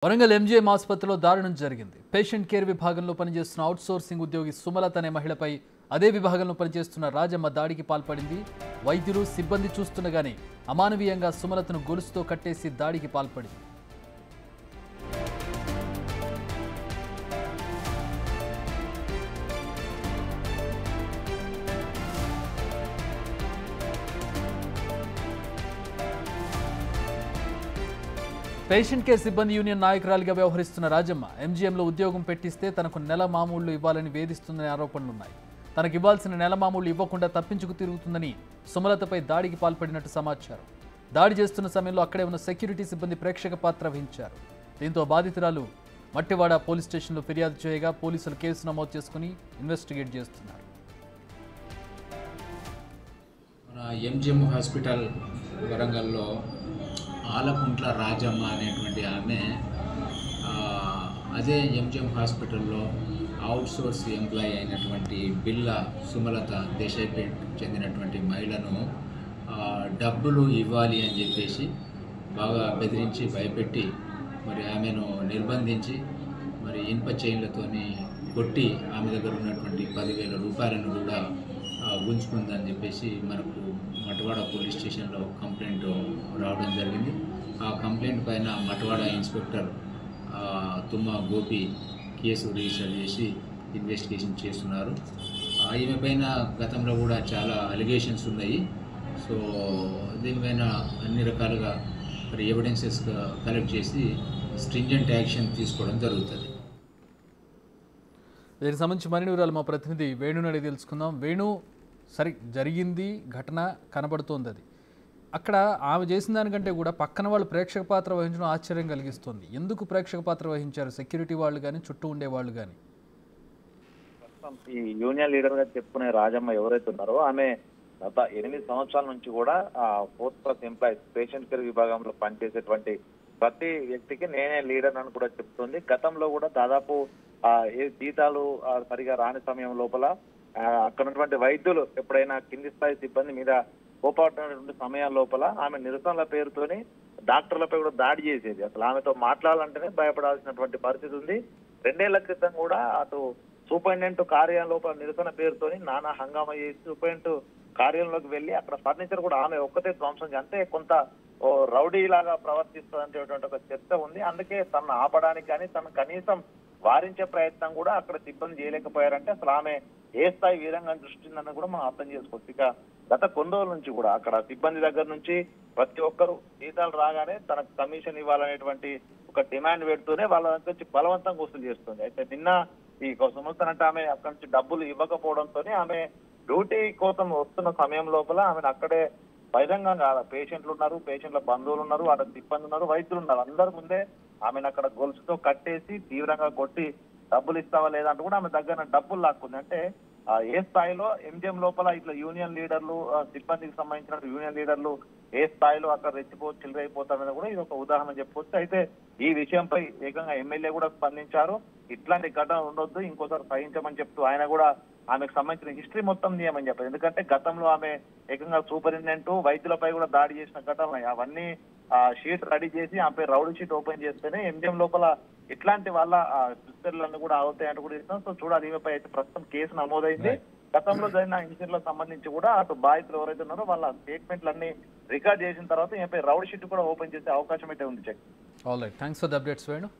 Warangal MGM ఆసుపత్రిలో దారుణం జరిగింది. పేషెంట్ కేర్ విభాగంలో పనిచేస్తున్న అవుట్ సోర్సింగ్ ఉద్యోగి సుమలత అనే మహిళపై అదే విభాగంలో పనిచేస్తున్న రాజమ్మ దాడికి పాల్పడింది. వైద్యులు సిబ్బంది చూస్తుండగానే అమానవీయంగా సుమలతను గొలుసుతో కట్టేసి దాడికి పాల్పడింది. పేషెంట్ కేర్ సిబ్బంది యూనియన్ నాయకురాలిగా వ్యవహరిస్తున్న రాజమ్మ ఎంజీఎంలో ఉద్యోగం పెట్టిస్తే తనకు నెల మామూళ్లు ఇవ్వాలని వేధిస్తుందనే ఆరోపణలున్నాయి. తనకు ఇవ్వాల్సిన నెల మామూళ్లు ఇవ్వకుండా తప్పించుకు తిరుగుతుందని సుమలతపై దాడికి పాల్పడినట్టు సమాచారం. దాడి చేస్తున్న సమయంలో అక్కడే ఉన్న సెక్యూరిటీ సిబ్బంది ప్రేక్షక పాత్ర వహించారు. దీంతో బాధితురాలు మట్టివాడ పోలీస్ స్టేషన్లో ఫిర్యాదు చేయగా పోలీసులు కేసు నమోదు చేసుకుని ఇన్వెస్టిగేట్ చేస్తున్నారు. ఎంజిఎం హాస్పిటల్ వరంగల్లో ఆలకుంట్ల రాజమ్మ అనేటువంటి ఆమె అదే ఎంజిఎం హాస్పిటల్లో అవుట్సోర్స్ ఎంప్లాయీ అయినటువంటి బిల్లా సుమలత దేశాయిపేట్ చెందినటువంటి మహిళను డబ్బులు ఇవ్వాలి అని చెప్పేసి బాగా బెదిరించి భయపెట్టి మరి ఆమెను నిర్బంధించి మరి ఇనుప చైన్లతోని కొట్టి ఆమె దగ్గర ఉన్నటువంటి 10,000 రూపాయలను కూడా గుంజుకుందని చెప్పేసి మనకు మటవాడ పోలీస్ స్టేషన్లో కంప్లైంట్ రావడం జరిగింది. ఆ కంప్లైంట్ పైన మటవాడ ఇన్స్పెక్టర్ తుమ్మ గోపి కేసు రిజిస్టర్ చేసి ఇన్వెస్టిగేషన్ చేస్తున్నారు. ఈమె పైన గతంలో కూడా చాలా అలిగేషన్స్ ఉన్నాయి. సో దీనిపైన అన్ని రకాలుగా మరి ఎవిడెన్సెస్ కలెక్ట్ చేసి స్ట్రింజెంట్ యాక్షన్ తీసుకోవడం జరుగుతుంది. దీనికి సంబంధించి మరిన్ని వివరాలు మా ప్రతినిధి వేణుని అడిగి తెలుసుకుందాం. వేణు, సరే జరిగింది, ఘటన కనబడుతోంది, అది అక్కడ ఆమె చేసిన దానికంటే కూడా పక్కన వాళ్ళు ప్రేక్షక పాత్ర వహించడం ఆశ్చర్యం కలిగిస్తుంది. ఎందుకు ప్రేక్షక పాత్ర వహించారు సెక్యూరిటీ వాళ్ళు కానీ చుట్టూ ఉండే వాళ్ళు కానీ? ఈ యూనియన్ లీడర్ గా చెప్పుకునే రాజమ్మ ఎవరైతే ఉన్నారో ఆమె గత 8 సంవత్సరాల నుంచి కూడా ఆ 4th class employees patient care విభాగంలో పనిచేసేటువంటి ప్రతి వ్యక్తికి నేనే లీడర్ అని కూడా చెప్తుంది. గతంలో కూడా దాదాపు ఏ జీతాలు సరిగా రాని సమయం లోపల అక్కడ ఉన్నటువంటి వైద్యులు ఎప్పుడైనా కింది స్థాయి సిబ్బంది మీద కోపాడుతున్నటువంటి సమయాల లోపల ఆమె నిరసనల పేరుతోని డాక్టర్లపై కూడా దాడి చేసేది. అసలు ఆమెతో మాట్లాడాలంటేనే భయపడాల్సినటువంటి పరిస్థితి ఉంది. 2 ఏళ్ల క్రితం కూడా అటు సూపరింటెండెంట్ కార్యాలయం లోపల నిరసన పేరుతోని నానా హంగామా చేసి సూపరింటెండెంట్ కార్యాలయంలోకి వెళ్ళి అక్కడ ఫర్నిచర్ కూడా ఆమె ఒక్కతే ధ్వంసం అంటే కొంత రౌడీ లాగా ప్రవర్తిస్తుందనేటువంటి ఒక చర్చ ఉంది. అందుకే తనను ఆపడానికి కానీ తను కనీసం వారించే ప్రయత్నం కూడా అక్కడ సిబ్బంది చేయలేకపోయారంటే అసలు ఆమె ఏ స్థాయి వీరంగా దృష్టిందని కూడా మనం అర్థం చేసుకోవచ్చు. ఇక గత కొన్ని రోజుల నుంచి కూడా అక్కడ సిబ్బంది దగ్గర నుంచి ప్రతి ఒక్కరు జీతాలు రాగానే తనకు కమిషన్ ఇవ్వాలనేటువంటి ఒక డిమాండ్ పెడుతూనే వాళ్ళ దగ్గర నుంచి బలవంతంగా వసూలు చేస్తుంది. అయితే నిన్న ఈ సంవత్సరం ఆమె అక్కడి నుంచి డబ్బులు ఇవ్వకపోవడంతో ఆమె డ్యూటీ కోసం వస్తున్న సమయం లోపల ఆమెను అక్కడే బహిరంగంగా పేషెంట్లు ఉన్నారు, పేషెంట్ల బంధువులు ఉన్నారు, అక్కడ సిబ్బంది ఉన్నారు, వైద్యులు ఉన్నారు, అందరి ముందే ఆమెను అక్కడ గొలుసుతో కట్టేసి తీవ్రంగా కొట్టి డబ్బులు ఇస్తావా లేదా అంటూ కూడా ఆమె దగ్గర డబ్బులు లాక్కుంది. అంటే ఏ స్థాయిలో ఎంజిఎం లోపల ఇట్లా యూనియన్ లీడర్లు సిబ్బందికి సంబంధించిన యూనియన్ లీడర్లు ఏ స్థాయిలో అక్కడ చిల్లరైపోతారని కూడా ఇది ఒక ఉదాహరణ చెప్పవచ్చు. అయితే ఈ విషయంపై ఏకంగా ఎమ్మెల్యే కూడా స్పందించారు. ఇట్లాంటి ఘటన ఉండొద్దు, ఇంకోసారి సహించమని చెప్తూ ఆయన కూడా ఆమెకు సంబంధించిన హిస్టరీ మొత్తం తీయమని చెప్పారు. ఎందుకంటే గతంలో ఆమె ఏకంగా సూపరింటెండెంట్ వైద్యులపై కూడా దాడి చేసిన ఘటనలు అవన్నీ షీట్ రెడీ చేసి ఆమె రౌడీ షీట్ ఓపెన్ చేస్తేనే ఎంజిఎం లోపల ఇట్లాంటి వాళ్ళ సిస్టర్లను కూడా అవుతాయంటూ కూడా ఇస్తాం. సో చూడాలి, ఈమెపై అయితే ప్రస్తుతం కేసు నమోదైంది. గతంలో జరిగిన ఇన్సిడెంట్లకు సంబంధించి కూడా అటు బాధితులు ఎవరైతే ఉన్నారో వాళ్ళ స్టేట్మెంట్లన్నీ రికార్డ్ చేసిన తర్వాత ఈమెపై రౌడీ షీట్ కూడా ఓపెన్ చేసే అవకాశం అయితే ఉంది. Check. All right, thanks for the updates Venu.